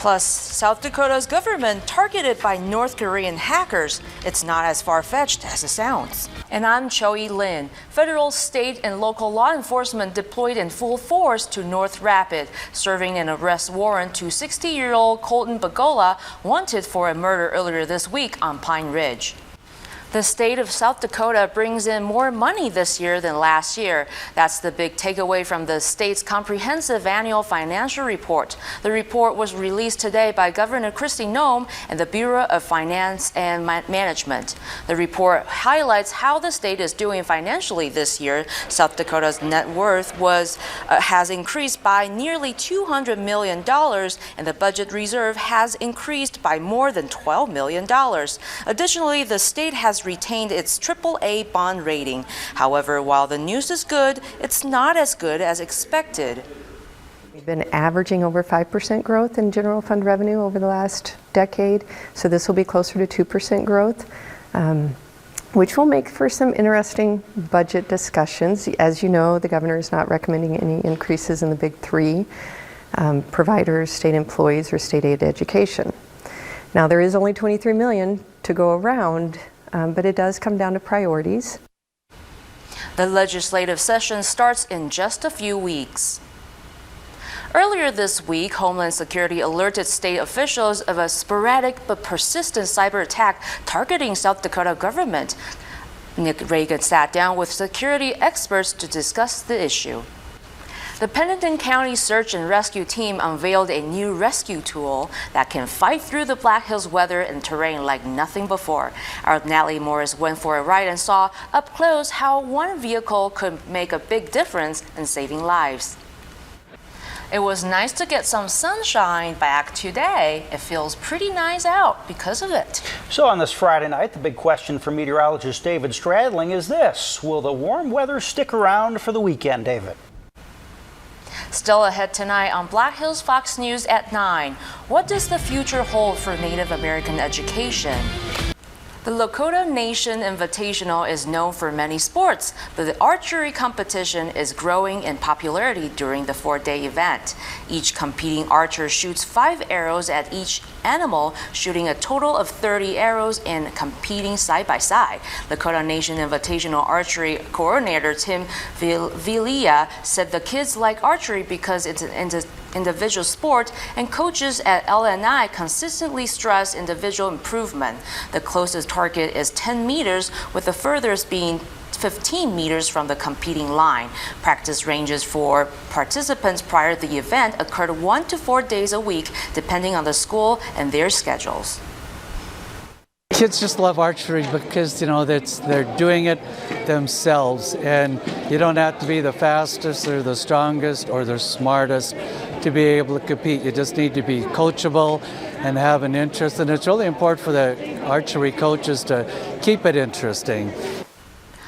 Plus, South Dakota's government targeted by North Korean hackers. It's not as far-fetched as it sounds. And I'm Choi Lin. Federal, state, and local law enforcement deployed in full force to North Rapid, serving an arrest warrant to 60-year-old Colton Bagola, wanted for a murder earlier this week on Pine Ridge. The state of South Dakota brings in more money this year than last year. That's the big takeaway from the state's comprehensive annual financial report. The report was released today by Governor Kristi Noem and the Bureau of Finance and Management. The report highlights how the state is doing financially this year. South Dakota's net worth has increased by nearly $200 million, and the budget reserve has increased by more than $12 million. Additionally, the state has retained its AAA bond rating. However, while the news is good, it's not as good as expected. We've been averaging over 5% growth in general fund revenue over the last decade, so this will be closer to 2% growth, which will make for some interesting budget discussions. As you know, the governor is not recommending any increases in the big three: providers, state employees, or state aid education. Now, there is only $23 million to go around, but it does come down to priorities. The legislative session starts in just a few weeks. Earlier this week, Homeland Security alerted state officials of a sporadic but persistent cyber attack targeting South Dakota government. Nick Reagan sat down with security experts to discuss the issue. The Pennington County Search and Rescue Team unveiled a new rescue tool that can fight through the Black Hills weather and terrain like nothing before. Our Natalie Morris went for a ride and saw up close how one vehicle could make a big difference in saving lives. It was nice to get some sunshine back today. It feels pretty nice out because of it. So on this Friday night, the big question for meteorologist David Stradling is this: will the warm weather stick around for the weekend, David? Still ahead tonight on Black Hills Fox News at 9. What does the future hold for Native American education? The Lakota Nation Invitational is known for many sports, but the archery competition is growing in popularity during the 4-day event. Each competing archer shoots 5 arrows at each animal, shooting a total of 30 arrows and competing side by side. Lakota Nation Invitational Archery Coordinator Tim Villia said the kids like archery because it's an individual sport, and coaches at LNI consistently stress individual improvement. The closest target is 10 meters, with the furthest being 15 meters from the competing line. Practice ranges for participants prior to the event occurred 1 to 4 days a week, depending on the school and their schedules. Kids just love archery because, they're doing it themselves, and you don't have to be the fastest or the strongest or the smartest to be able to compete. You just need to be coachable and have an interest, and it's really important for the archery coaches to keep it interesting.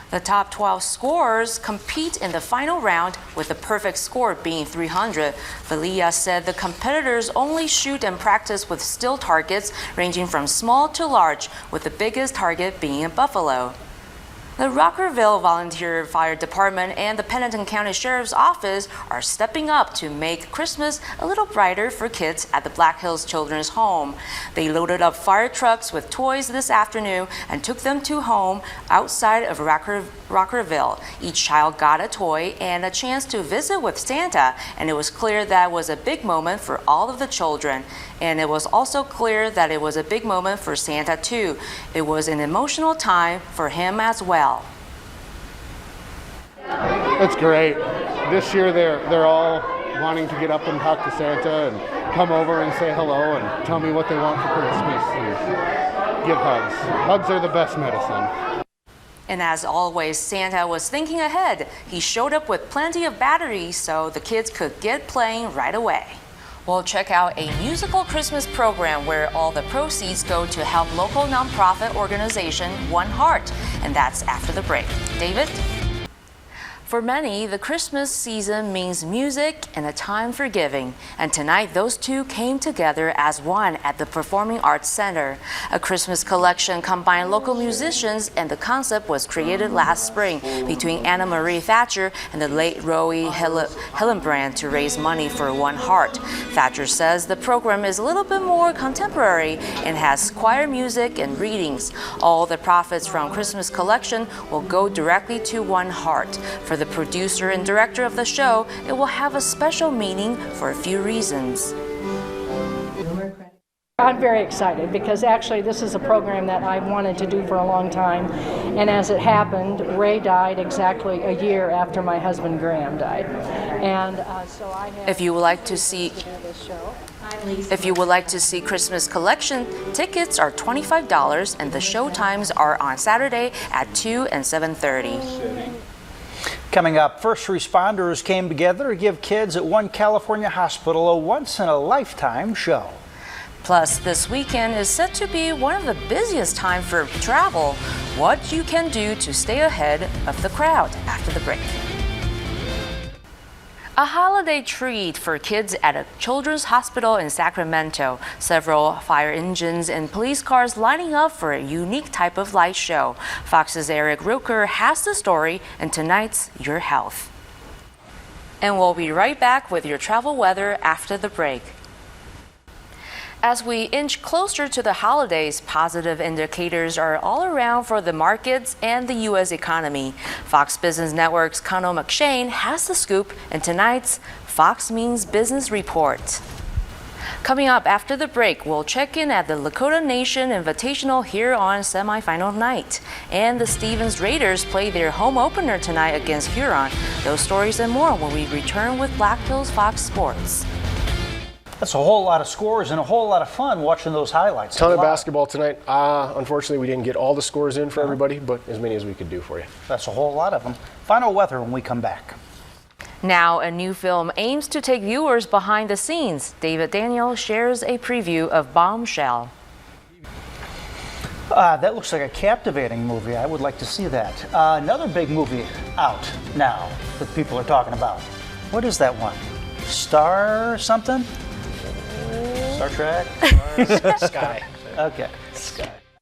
The top 12 scorers compete in the final round, with the perfect score being 300. Valia said the competitors only shoot and practice with still targets ranging from small to large, with the biggest target being a buffalo. The Rockerville Volunteer Fire Department and the Pennington County Sheriff's Office are stepping up to make Christmas a little brighter for kids at the Black Hills Children's Home. They loaded up fire trucks with toys this afternoon and took them to home outside of Rockerville. Each child got a toy and a chance to visit with Santa, and it was clear that was a big moment for all of the children. And it was also clear that it was a big moment for Santa too. It was an emotional time for him as well. It's great. This year they're all wanting to get up and talk to Santa and come over and say hello and tell me what they want for Christmas and give hugs. Hugs are the best medicine. And as always, Santa was thinking ahead. He showed up with plenty of batteries so the kids could get playing right away. We'll check out a musical Christmas program where all the proceeds go to help local nonprofit organization One Heart, and that's after the break. David? For many, the Christmas season means music and a time for giving. And tonight, those two came together as one at the Performing Arts Center. A Christmas collection combined local musicians, and the concept was created last spring between Anna Marie Thatcher and the late Roy Hillenbrand to raise money for One Heart. Thatcher says the program is a little bit more contemporary and has choir music and readings. All the profits from Christmas collection will go directly to One Heart. For the producer and director of the show, it will have a special meaning for a few reasons. I'm very excited because actually this is a program that I wanted to do for a long time, and as it happened, Ray died exactly a year after my husband Graham died, and so I have. If you would like to see Christmas collection, tickets are $25 and the show times are on Saturday at 2 and 7:30. Coming up, first responders came together to give kids at one California hospital a once-in-a-lifetime show. Plus, this weekend is set to be one of the busiest times for travel. What you can do to stay ahead of the crowd after the break. A holiday treat for kids at a children's hospital in Sacramento. Several fire engines and police cars lining up for a unique type of light show. Fox's Eric Rooker has the story in tonight's Your Health. And we'll be right back with your travel weather after the break. As we inch closer to the holidays, positive indicators are all around for the markets and the U.S. economy. Fox Business Network's Conor McShane has the scoop in tonight's Fox Means Business Report. Coming up after the break, we'll check in at the Lakota Nation Invitational here on semifinal night. And the Stevens Raiders play their home opener tonight against Huron. Those stories and more when we return with Black Hills Fox Sports. That's a whole lot of scores and a whole lot of fun watching those highlights. Ton of basketball tonight. Unfortunately, we didn't get all the scores in for everybody, but as many as we could do for you. That's a whole lot of them. Final weather when we come back. Now, a new film aims to take viewers behind the scenes. David Daniel shares a preview of Bombshell. That looks like a captivating movie. I would like to see that. Another big movie out now that people are talking about. What is that one? Star something? Star Trek? Sky. Okay.